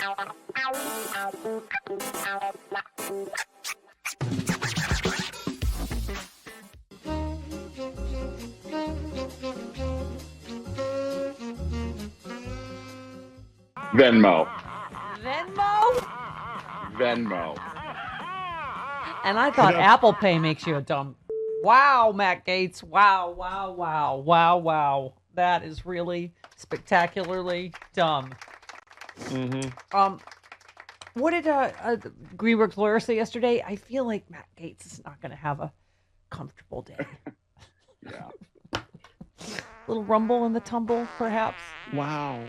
Venmo. Venmo? Venmo. And I thought Apple Pay makes you a dumb. Wow, Matt Gaetz. Wow. That is really spectacularly dumb. Mm-hmm. What did Greenberg's lawyer say yesterday? I feel like Matt Gaetz is not going to have a comfortable day. Yeah. Little rumble in the tumble, perhaps. Wow.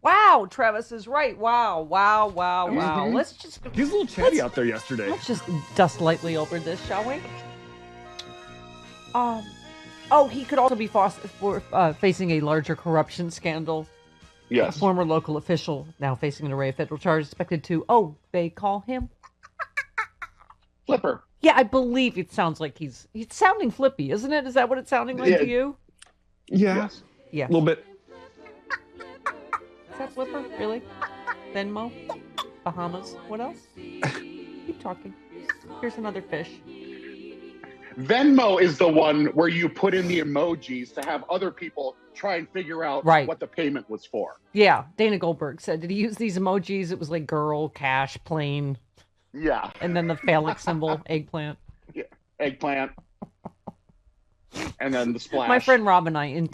Wow, Travis is right. Wow. Mm-hmm. Let's just. He was a little chatty out there yesterday. Let's just dust lightly over this, shall we? Oh, he could also be facing a larger corruption scandal. Yes. A former local official now facing an array of federal charges, expected to. They call him Flipper. Yeah, I believe it sounds like he's sounding flippy, isn't it? Is that what it's sounding like to you? Yeah. Yes. Yeah. A little bit. Is that Flipper? Really? Venmo? Bahamas? What else? Keep talking. Here's another fish. Venmo is the one where you put in the emojis to have other people try and figure out what the payment was for. Yeah, Dana Goldberg said, did he use these emojis? It was like girl, cash, plane. Yeah. And then the phallic symbol, eggplant. Yeah, eggplant. And then the splash. My friend Rob and I,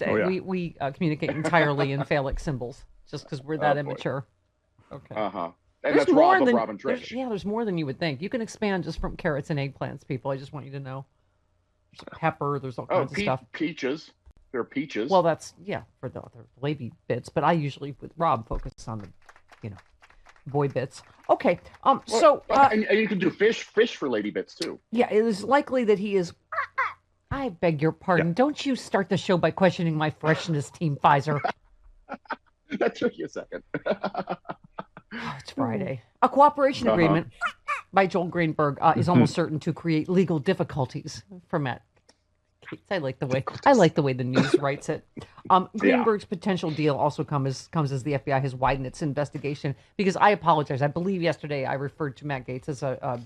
we communicate entirely in phallic symbols, just because we're that immature. Okay. Uh-huh. And that's Rob of Rob and Trish. There's more than you would think. You can expand just from carrots and eggplants, people. I just want you to know. There's pepper, there's all kinds of stuff. Peaches. There are peaches. Well, that's, for the other lady bits, but I usually, with Rob, focus on the, boy bits. Okay, and you can do fish for lady bits, too. Yeah, it is likely that he is... I beg your pardon. Yeah. Don't you start the show by questioning my freshness, Team Pfizer. That took you a second. It's Friday. A cooperation agreement by Joel Greenberg is almost certain to create legal difficulties for Matt Gaetz. I like the way the news writes it. Greenberg's potential deal also comes as the FBI has widened its investigation, because I apologize. I believe yesterday I referred to Matt Gaetz as a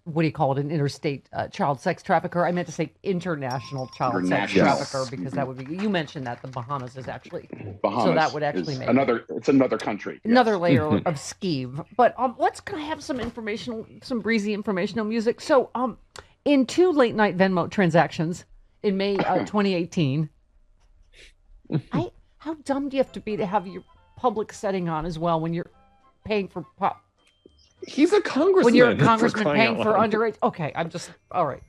what do you call it? An interstate child sex trafficker. I meant to say international child sex trafficker, because that would be. You mentioned that the Bahamas is actually. So that would actually make it's another country. Another layer of skeeve. But let's have some breezy informational music. So in 2 late night Venmo transactions in May 2018, how dumb do you have to be to have your public setting on as well when you're paying for He's a congressman. When you're a congressman paying for underage. Okay, I'm just all right.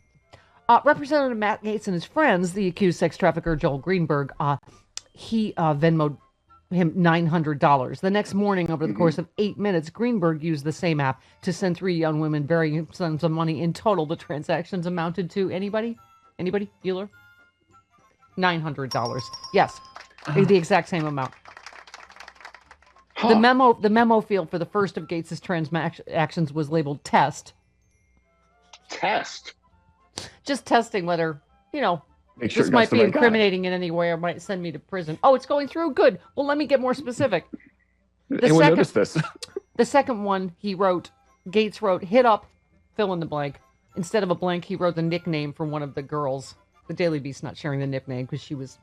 Representative Matt Gaetz and his friends, the accused sex trafficker Joel Greenberg, he Venmoed him $900. The next morning, over the course of 8 minutes, Greenberg used the same app to send 3 young women varying sums of money. In total, the transactions amounted to anybody? Bueller? $900. Yes, the exact same amount. The memo field for the first of Gaetz's transactions was labeled test. Test? Just testing whether, this might be incriminating in any way or might send me to prison. Oh, it's going through? Good. Well, let me get more specific. Anyone notice this? The second one, Gaetz wrote, hit up, fill in the blank. Instead of a blank, he wrote the nickname for one of the girls. The Daily Beast not sharing the nickname because she was...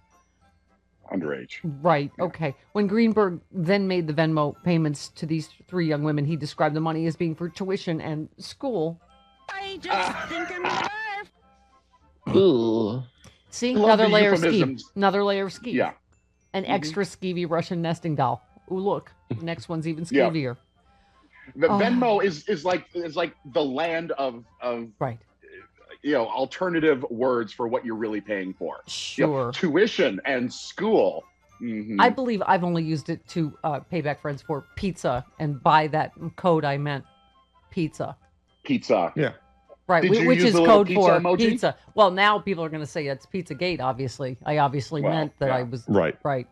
underage. Right, okay. When Greenberg then made the Venmo payments to these 3 young women, he described the money as being for tuition and school. I just think I'm gonna barf. Ooh. See, another layer of skeeve. Another layer of skeeve. Yeah. An extra skeevy Russian nesting doll. Ooh, look. The next one's even skeevier. The Venmo is like the land of right. Alternative words for what you're really paying for. Sure. Tuition and school. I believe I've only used it to pay back friends for pizza, and by that code I meant pizza. Pizza. Yeah. Right, which is code for pizza. Well, now people are going to say it's Pizzagate, obviously. I obviously meant that I was... Right. Right.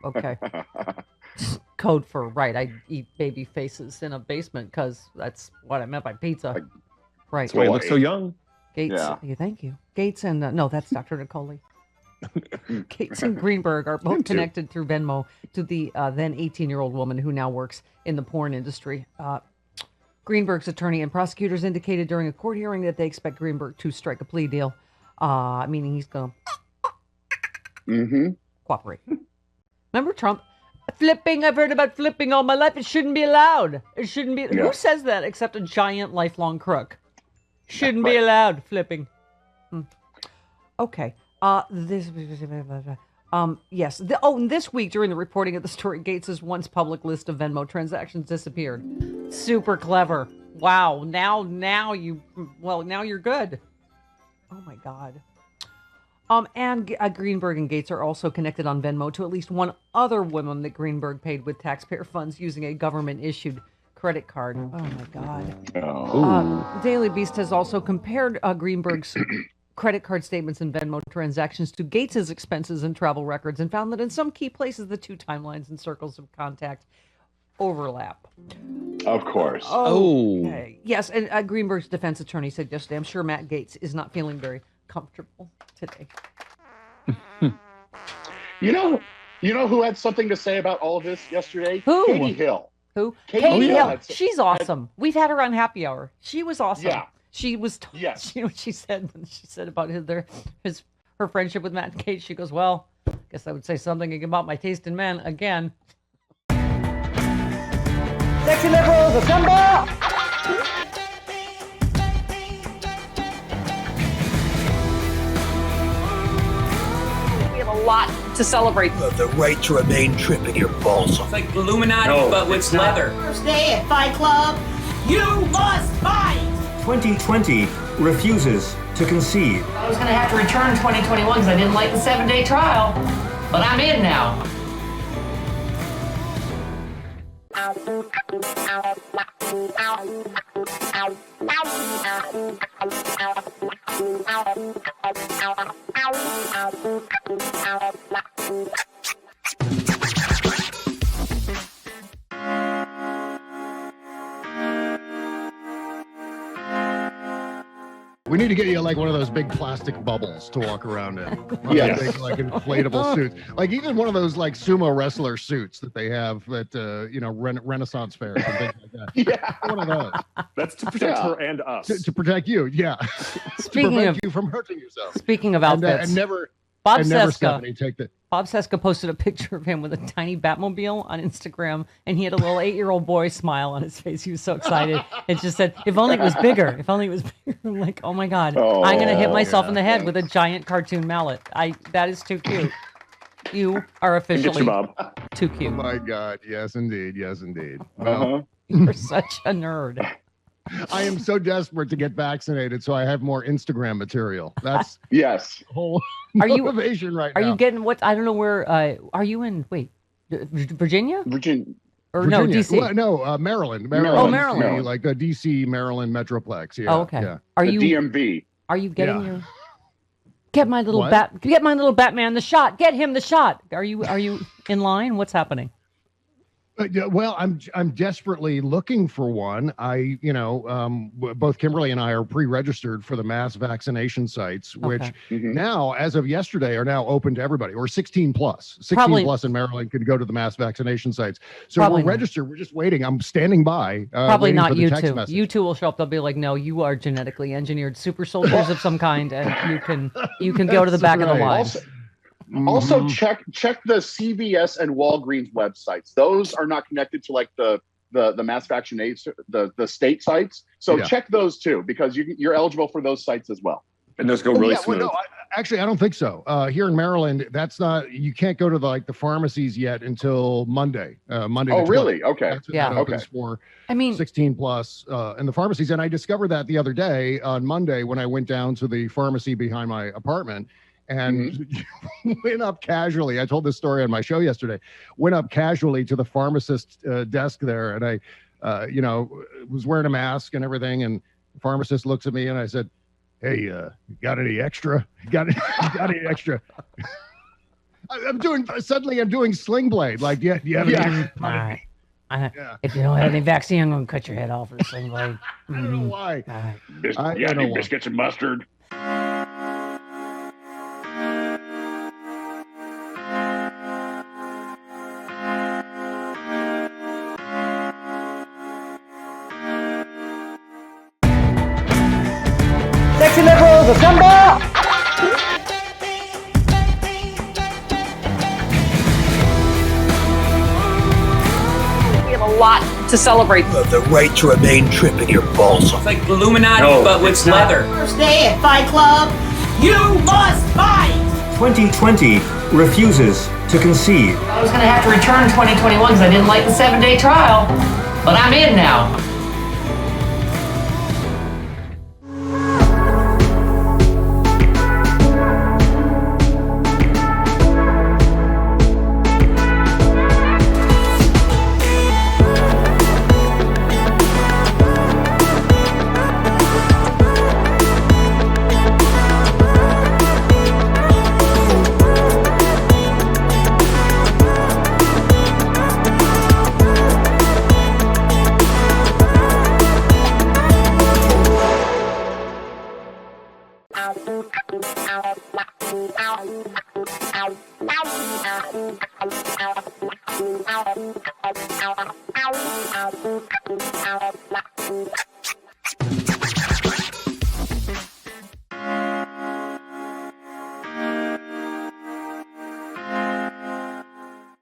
Okay. Code for, I eat baby faces in a basement because that's what I meant by pizza. Right. That's why you look so young. Gaetz, thank you. Gaetz and, no, that's Dr. Nicole. Gaetz and Greenberg are both connected through Venmo to the then 18-year-old woman who now works in the porn industry. Greenberg's attorney and prosecutors indicated during a court hearing that they expect Greenberg to strike a plea deal, meaning he's going to cooperate. Remember Trump? Flipping, I've heard about flipping all my life. It shouldn't be allowed. It shouldn't be. Yeah. Who says that except a giant lifelong crook? Shouldn't be allowed, flipping. Okay. Yes. This week during the reporting of the story, Gaetz's once public list of Venmo transactions disappeared. Super clever. Wow. Now you're good. Oh my God. And Greenberg and Gaetz are also connected on Venmo to at least one other woman that Greenberg paid with taxpayer funds using a government-issued credit card. Oh my God. Daily Beast has also compared Greenberg's credit card statements and Venmo transactions to Gaetz's expenses and travel records and found that in some key places the two timelines and circles of contact overlap. Of course. Okay. Yes, and Greenberg's defense attorney said yesterday, I'm sure Matt Gaetz is not feeling very comfortable today. You know who had something to say about all of this yesterday? Who? Katie Hill. Who? Katie Hill. She's awesome. We've had her on Happy Hour. She was awesome. Yeah. She was. Yes. You know what she said when she said about her friendship with Matt Gaetz? She goes, "Well, I guess I would say something about my taste in men again." Sexy liberals, assemble! Lot to celebrate. The right to remain tripping your balls off. It's like Illuminati, but with leather. First day at Fight Club, you must fight! 2020 refuses to concede. I was going to have to return 2021 because I didn't like the 7-day trial, but I'm in now. We need to get you like one of those big plastic bubbles to walk around in. Yes. Big, like inflatable suits. Like even one of those like sumo wrestler suits that they have at Renaissance fairs and things like that. Yeah. One of those. That's to protect her and us. To protect you, yeah. Speaking to prevent of you from hurting yourself. Speaking of outfits, and never Bob never Seska. Stephanie, take the. Bob Seska posted a picture of him with a tiny Batmobile on Instagram, and he had a little 8-year-old boy smile on his face. He was so excited. It just said, "If only it was bigger. If only it was bigger." I'm like, oh my God, I'm gonna hit myself in the head with a giant cartoon mallet. That is too cute. You are officially too cute. Oh my God, yes indeed, Well, you're such a nerd. I am so desperate to get vaccinated so I have more Instagram material. That's yes. the whole motivation right now. Are you getting what? I don't know where. Are you in? Wait, Virginia? Virginia. Or no, DC? Well, no, Maryland. Oh, Maryland. Like the DC, Maryland Metroplex. Yeah. Oh, okay. Yeah. Are the you DMV? Are you getting your? Get my little Batman the shot. Get him the shot. Are you in line? What's happening? Well, I'm desperately looking for one. Both Kimberly and I are pre-registered for the mass vaccination sites, which now, as of yesterday, are now open to everybody, or 16 plus. 16 plus in Maryland can go to the mass vaccination sites. So we're registered. We're just waiting. I'm standing by. Probably not you two. You two will show up. They'll be like, "No, you are genetically engineered super soldiers of some kind, and you can go to the back of the line." Also, check the CVS and Walgreens websites. Those are not connected to like the mass vaccination, the state sites. So check those too, because you're eligible for those sites as well. And those go really smooth. Well, no, actually, I don't think so. Here in Maryland, that's not. You can't go to the pharmacies yet until Monday. Monday. Oh, really? Okay. That's when it opens for 16 plus in the pharmacies. And I discovered that the other day on Monday when I went down to the pharmacy behind my apartment. And went up casually. I told this story on my show yesterday. Went up casually to the pharmacist desk there, and I, was wearing a mask and everything. And the pharmacist looks at me, and I said, "Hey, got any extra? Got any extra?" I'm doing Sling Blade. Like, do you have any? All right. If you don't have any vaccine, I'm gonna cut your head off with a Sling Blade. I don't know why. I need biscuits and mustard. lot to celebrate. The right to remain tripping your balls off. It's like Illuminati, but with leather. First day at Fight Club, you must fight! 2020 refuses to concede. I was going to have to return 2021 because I didn't like the 7-day trial, but I'm in now.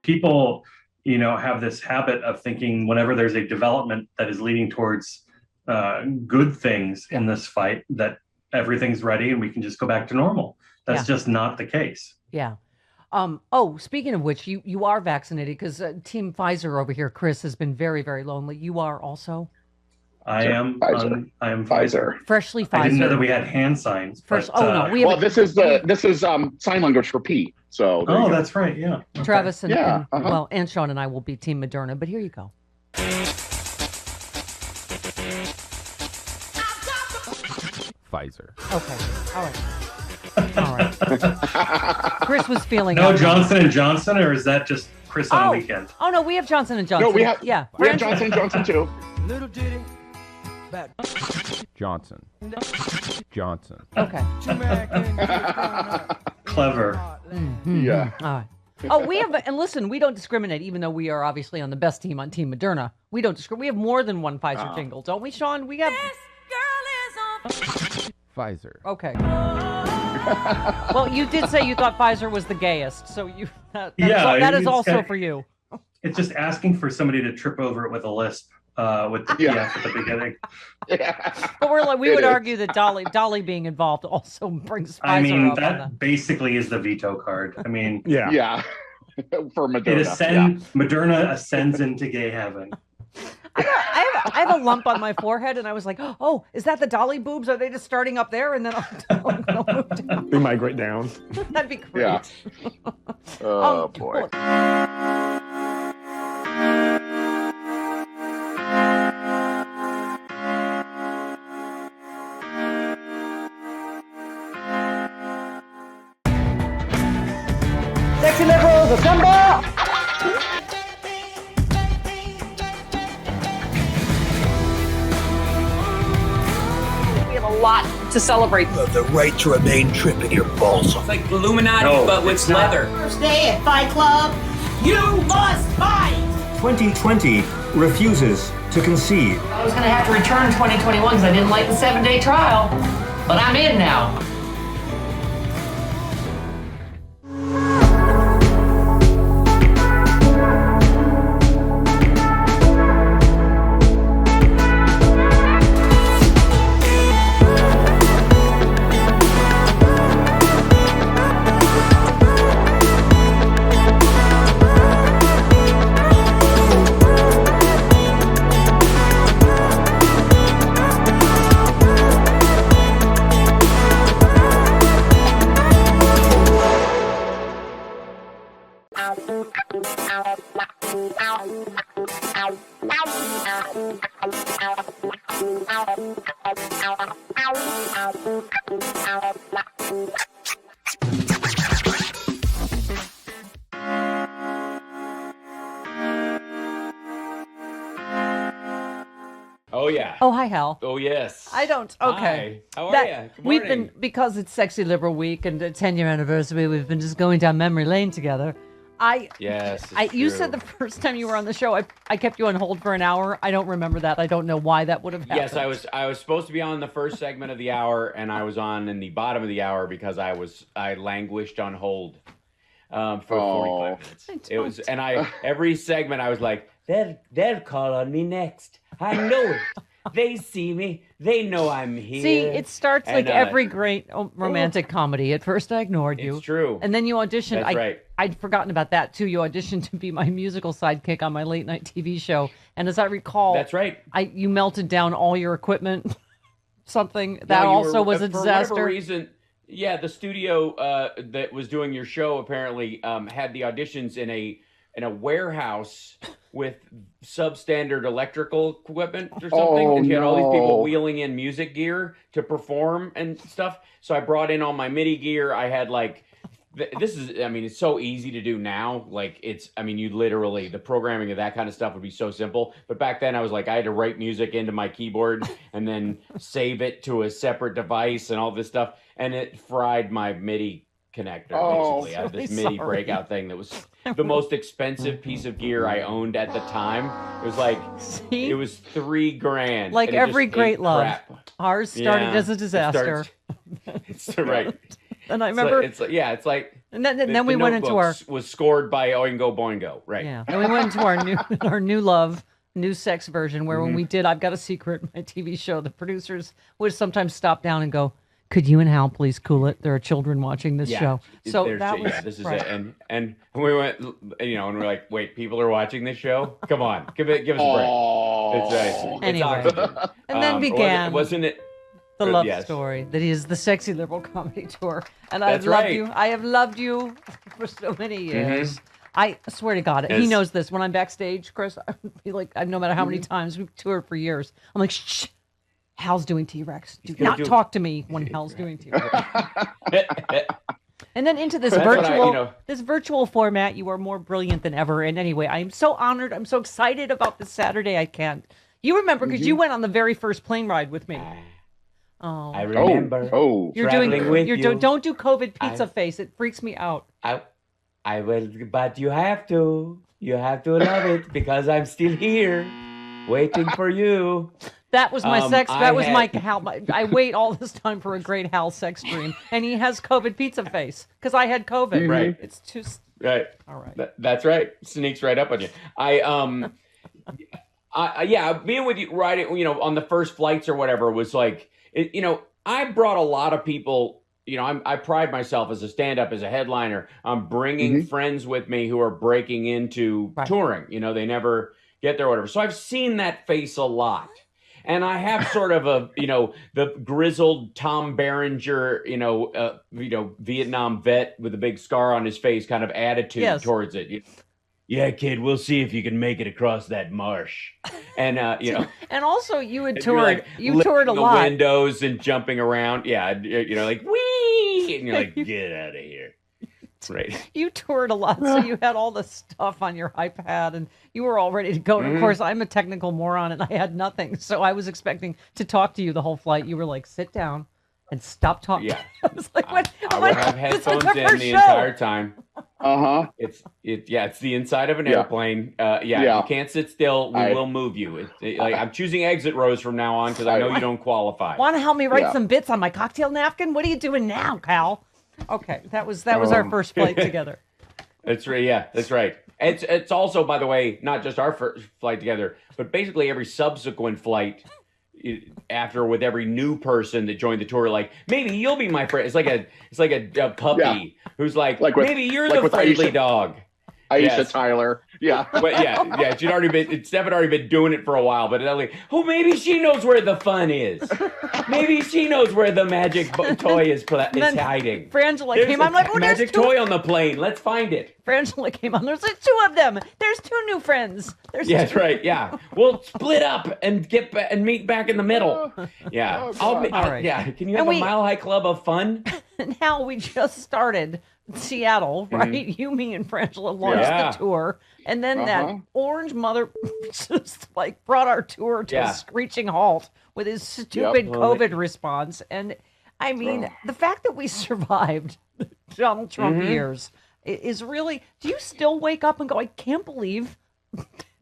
People, have this habit of thinking whenever there's a development that is leading towards good things in this fight, that everything's ready and we can just go back to normal. That's just not the case. Yeah. Speaking of which, you are vaccinated because Team Pfizer over here, Chris, has been very, very lonely. You are also? I am Pfizer. Freshly Pfizer. I didn't know that we had hand signs. This is sign language for P. So that's right. Yeah. Travis and Sean and I will be Team Moderna, but here you go. Pfizer. Okay. All right. Chris was feeling Johnson & Johnson, or is that just Chris on the weekend? Oh no, we have Johnson & Johnson. No, we have Johnson & Johnson too. Little ditty. Johnson. Okay. Clever. Mm-hmm. Yeah. All right. Oh, we have, and listen, we don't discriminate, even though we are obviously on the best team on Team Moderna. We don't discriminate. We have more than one Pfizer jingle, don't we, Sean? We have. This girl is on Pfizer. Okay. Well, you did say you thought Pfizer was the gayest, so that is also for you. It's just asking for somebody to trip over it with a lisp. With the PF at the beginning. But we would argue that Dolly being involved also brings Pfizer up. That basically is the veto card. For Moderna. Moderna ascends into gay heaven. I have a lump on my forehead, and I was like, oh, is that the Dolly boobs? Are they just starting up there? And then I'll move down. They migrate down. That'd be great. Yeah. Oh, boy. Sexy liberals, assemble! We have a lot to celebrate. The right to remain tripping your balls off. It's like Illuminati, but with leather. First day at Fight Club, you must fight! 2020 refuses to concede. I was going to have to return 2021 because I didn't like the 7-day trial, but I'm in now. Oh, yeah. Oh, hi, Hal. Oh, yes. I don't. Okay. Hi. How are you? We've been, because it's Sexy Liberal Week and the 10-year anniversary, we've been just going down memory lane together. You said the first time you were on the show, I kept you on hold for an hour. I don't remember that. I don't know why that would have happened. Yes, I was supposed to be on the first segment of the hour, and I was on in the bottom of the hour because I languished on hold for 45 minutes. Every segment I was like, they'll call on me next. I know it. They see me. They know I'm here. See, it starts like every great romantic comedy. At first, I ignored you. It's true. And then you auditioned. That's right. I'd forgotten about that, too. You auditioned to be my musical sidekick on my late-night TV show. And as I recall... That's right. You melted down all your equipment. Something. That also was a disaster. For whatever reason, yeah, the studio that was doing your show apparently had the auditions in a warehouse with substandard electrical equipant or something. And you had all these people wheeling in music gear to perform and stuff. So I brought in all my MIDI gear. I had it's so easy to do now. You literally, the programming of that kind of stuff would be so simple. But back then I was like, I had to write music into my keyboard and then save it to a separate device and all this stuff. And it fried my MIDI connector, basically. I had this MIDI breakout thing that was the most expensive piece of gear I owned at the time. It was like, it was $3,000. Like every great love. Ours started as a disaster. It's right. And I remember... And then we went into our... was scored by Oingo Boingo, right. Yeah. And we went into our new love, new sex version, where when we did I've Got a Secret, my TV show, the producers would sometimes stop down and go, could you and Hal please cool it? There are children watching this show. So that was... this is it. And we went, and we're like, wait, people are watching this show? Come on, give us a break. Anyway. And then began... Wasn't it... The love story that is the Sexy Liberal Comedy Tour. And I've loved you. I have loved you for so many years. I swear to God, he knows this. When I'm backstage, Chris, I feel like, no matter how many times we've toured for years, I'm like, shh, Hal's doing T-Rex. Do not talk to me when Hal's doing T-Rex. And then into this virtual format, you are more brilliant than ever. And anyway, I'm so honored. I'm so excited about this Saturday. I can't. You remember, because you went on the very first plane ride with me. Oh, I remember. You're doing. Don't do COVID pizza face. It freaks me out. I will, but you have to. You have to love it because I'm still here, waiting for you. That was my sex. That was my Hal. I wait all this time for a great Hal sex dream, and he has COVID pizza face because I had COVID. Right. It's too. Right. All right. That's right. Sneaks right up on you. Being with you, right? On the first flights or whatever was like. I brought a lot of people, I pride myself as a stand-up, as a headliner. I'm bringing friends with me who are breaking into touring. They never get there or whatever. So I've seen that face a lot. And I have sort of the grizzled Tom Berenger, Vietnam vet with a big scar on his face kind of attitude towards it. Yeah, kid, we'll see if you can make it across that marsh. And, And also you had toured, you toured a lot. The windows and jumping around. Yeah, like, wee! And you're like, get out of here. Right. You toured a lot, so you had all the stuff on your iPad, and you were all ready to go. And of course, I'm a technical moron, and I had nothing. So I was expecting to talk to you the whole flight. You were like, sit down and stop talking. Yeah. I was like, what? I would have headphones in the entire time. It's the inside of an airplane. You can't sit still. We will move you. I'm choosing exit rows from now on because I know you don't qualify. Want to help me write some bits on my cocktail napkin? What are you doing now, Cal? Okay, that was our first flight together. That's right. Yeah, that's right. It's also, by the way, not just our first flight together, but basically every subsequent flight after with every new person that joined the tour. Like, maybe you'll be my friend. It's like a puppy who's like maybe you're the friendly dog. Aisha Tyler. Yeah. But Steph had already been doing it for a while, but maybe she knows where the fun is. Maybe she knows where the magic toy is hiding. Frangela came on. I'm like, there's a magic toy on the plane. Let's find it. Frangela came on. There's like two of them. There's two new friends. That's right. Yeah. We'll split up and meet back in the middle. Yeah. All right. Yeah. Can you have a Mile High Club of fun? Now we just started Seattle, right? You, me, and Frangela launched the tour, and then that orange mother just brought our tour to a screeching halt with his stupid COVID response. And I mean, the fact that we survived Donald Trump years is really. Do you still wake up and go, I can't believe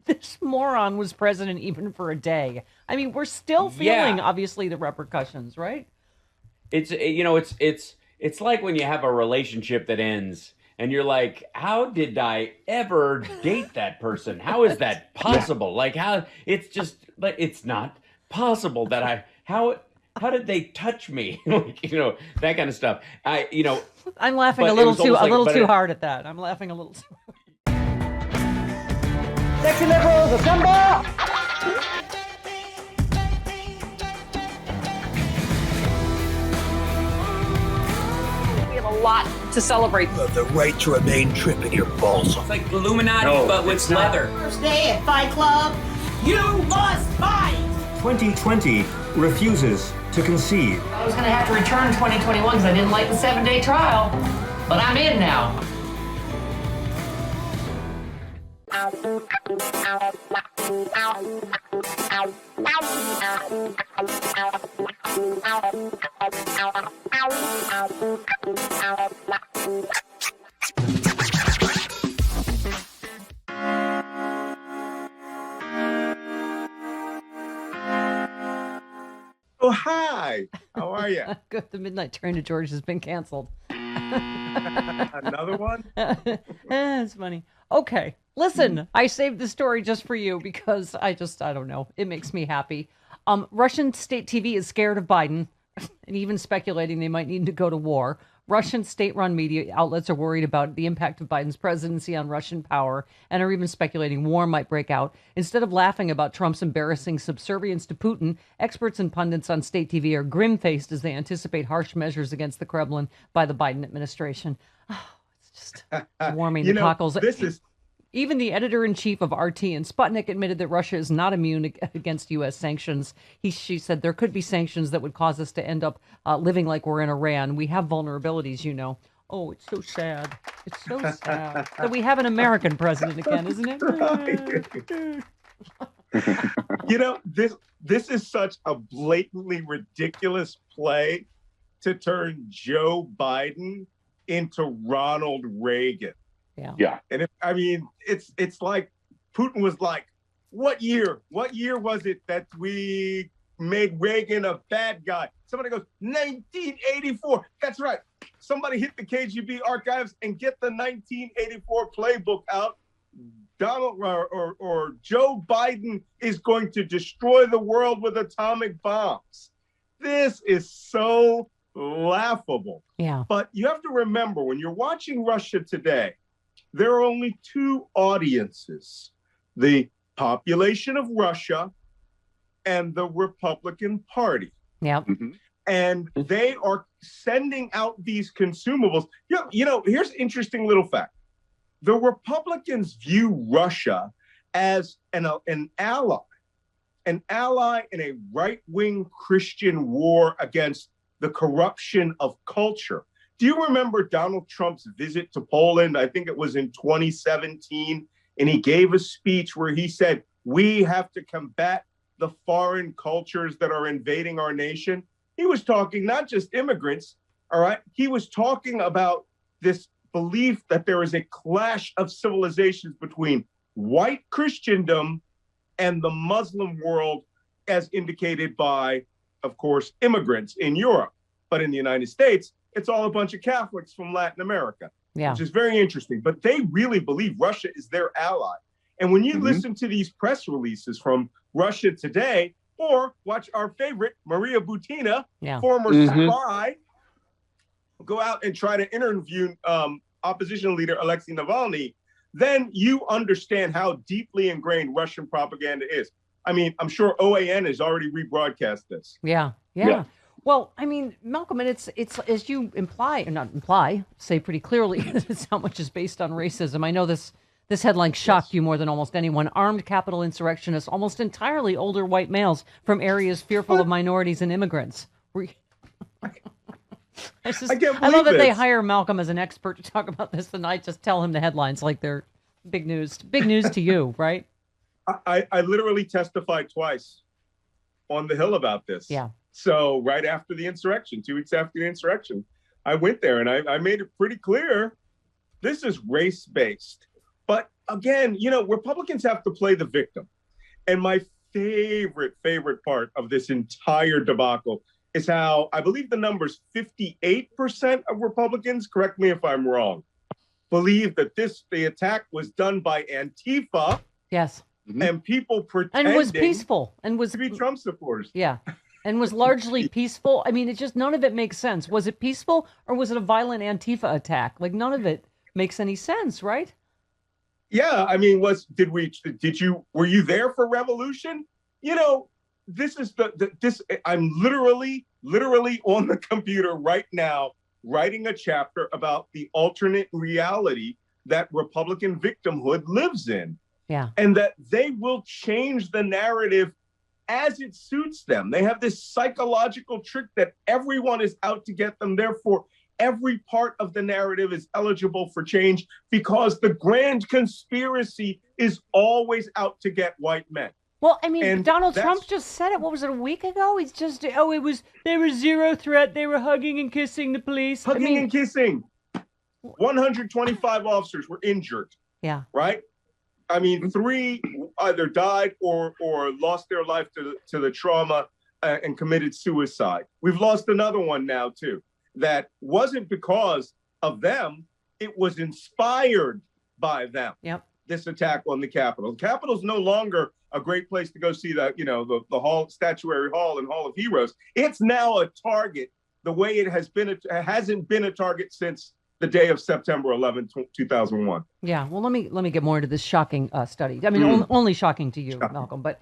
this moron was president even for a day? I mean, we're still feeling obviously the repercussions, right? It's like when you have a relationship that ends and you're like, how did I ever date that person? How is that possible? Like, how it's just like it's not possible that how did they touch me? Like, that kind of stuff. I'm laughing a little too hard at that. I'm laughing a little too hard. Sexy liberals, assemble! Lot to celebrate. The right to remain tripping your balls off. It's like Illuminati, but with leather. First day at Fight Club, you must fight! 2020 refuses to concede. I was going to have to return 2021 because I didn't like the 7-day trial, but I'm in now. Oh, hi. How are you? Good. The Midnight Train to George has been canceled. Another one? It's funny. Okay. Listen, I saved the story just for you because I don't know. It makes me happy. Russian state TV is scared of Biden and even speculating they might need to go to war. Russian state-run media outlets are worried about the impact of Biden's presidency on Russian power and are even speculating war might break out. Instead of laughing about Trump's embarrassing subservience to Putin, experts and pundits on state TV are grim-faced as they anticipate harsh measures against the Kremlin by the Biden administration. Oh, it's just warming the cockles. Even the editor-in-chief of RT and Sputnik admitted that Russia is not immune against U.S. sanctions. She said there could be sanctions that would cause us to end up living like we're in Iran. We have vulnerabilities, Oh, it's so sad. It's so sad that we have an American president again, isn't it? This is such a blatantly ridiculous play to turn Joe Biden into Ronald Reagan. Yeah. And it's like Putin was like, what year was it that we made Reagan a bad guy? Somebody goes, 1984. That's right. Somebody hit the KGB archives and get the 1984 playbook out. Donald or Joe Biden is going to destroy the world with atomic bombs. This is so laughable. Yeah. But you have to remember, when you're watching Russia today, there are only two audiences: the population of Russia and the Republican Party. Yeah. Mm-hmm. And they are sending out these consumables. Here's an interesting little fact. The Republicans view Russia as an ally in a right-wing Christian war against the corruption of culture. Do you remember Donald Trump's visit to Poland? I think it was in 2017. And he gave a speech where he said, we have to combat the foreign cultures that are invading our nation. He was talking not just immigrants, all right? He was talking about this belief that there is a clash of civilizations between white Christendom and the Muslim world, as indicated by, of course, immigrants in Europe. But in the United States, it's all a bunch of Catholics from Latin America, which is very interesting. But they really believe Russia is their ally. And when you listen to these press releases from Russia Today, or watch our favorite, Maria Butina, former spy, go out and try to interview opposition leader Alexei Navalny, then you understand how deeply ingrained Russian propaganda is. I mean, I'm sure OAN has already rebroadcast this. Yeah. Well, I mean, Malcolm, and it's as you say pretty clearly, it's how much is based on racism. I know this headline shocked you more than almost anyone. Armed Capitol insurrectionists, almost entirely older white males from areas fearful of minorities and immigrants. I love that they hire Malcolm as an expert to talk about this, and I just tell him the headlines like they're big news. Big news to you, right? I literally testified twice on the Hill about this. Yeah. So right after the insurrection, 2 weeks after the insurrection, I went there and I made it pretty clear this is race-based. But again, Republicans have to play the victim. And my favorite part of this entire debacle is how I believe the number's 58% of Republicans, correct me if I'm wrong, believe that the attack was done by Antifa. Yes. And people pretending and was peaceful and was to be Trump supporters. Yeah. And was largely peaceful. I mean, it just none of it makes sense. Was it peaceful or was it a violent Antifa attack? Like none of it makes any sense, right? Yeah, I mean, were you there for Revolution? You know, this is I'm literally on the computer right now writing a chapter about the alternate reality that Republican victimhood lives in. Yeah. And that they will change the narrative as it suits them. They have this psychological trick that everyone is out to get them. Therefore, every part of the narrative is eligible for change because the grand conspiracy is always out to get white men. Well, I mean, Donald Trump just said it. What was it, a week ago? He's just, there was zero threat. They were hugging and kissing the police. Hugging and kissing. 125 officers were injured. Yeah. Right? I mean, 3 either died or lost their life to the trauma and committed suicide. We've lost another one now, too. That wasn't because of them. It was inspired by them. Yep. This attack on the Capitol. The Capitol's no longer a great place to go see the hall, statuary hall and Hall of Heroes. It's now a target the way it has been. It hasn't been a target since the day of September 11, 2001. Yeah. Well, let me get more into this shocking study. I mean, only shocking to you, Malcolm, but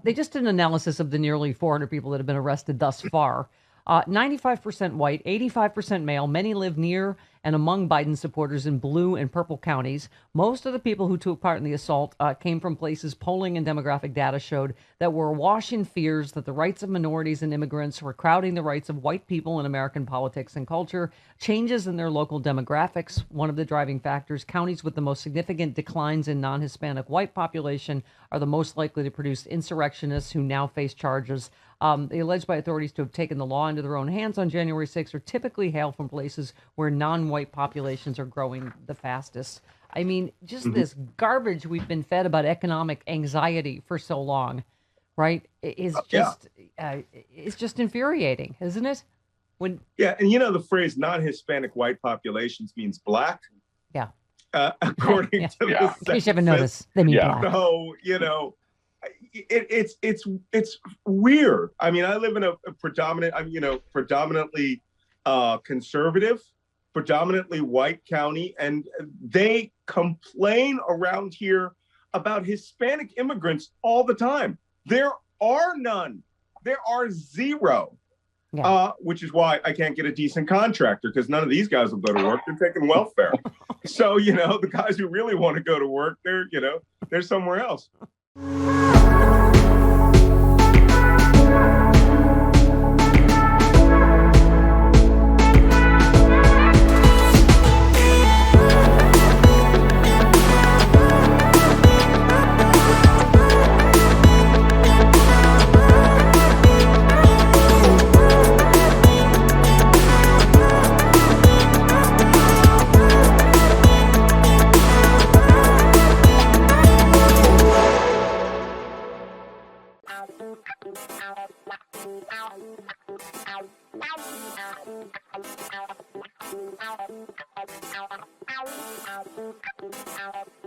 they just did an analysis of the nearly 400 people that have been arrested thus far. 95% white, 85% male. Many live near and among Biden supporters in blue and purple counties. Most of the people who took part in the assault came from places polling and demographic data showed that were awash in fears that the rights of minorities and immigrants were crowding the rights of white people in American politics and culture. Changes in their local demographics, one of the driving factors. Counties with the most significant declines in non-Hispanic white population are the most likely to produce insurrectionists who now face charges. They alleged by authorities to have taken the law into their own hands on January 6th are typically hail from places where non-white populations are growing the fastest. I mean, just this garbage we've been fed about economic anxiety for so long, right? Is just it's just infuriating, isn't it? And the phrase non-Hispanic white populations means black. Yeah. According to the in case you haven't noticed, they mean black. So it's weird. I mean, I live in a predominantly conservative, predominantly white county, and they complain around here about Hispanic immigrants all the time. There are none. There are zero. Yeah. Which is why I can't get a decent contractor because none of these guys will go to work. They're taking welfare. So, the guys who really want to go to work, they're somewhere else. Ow.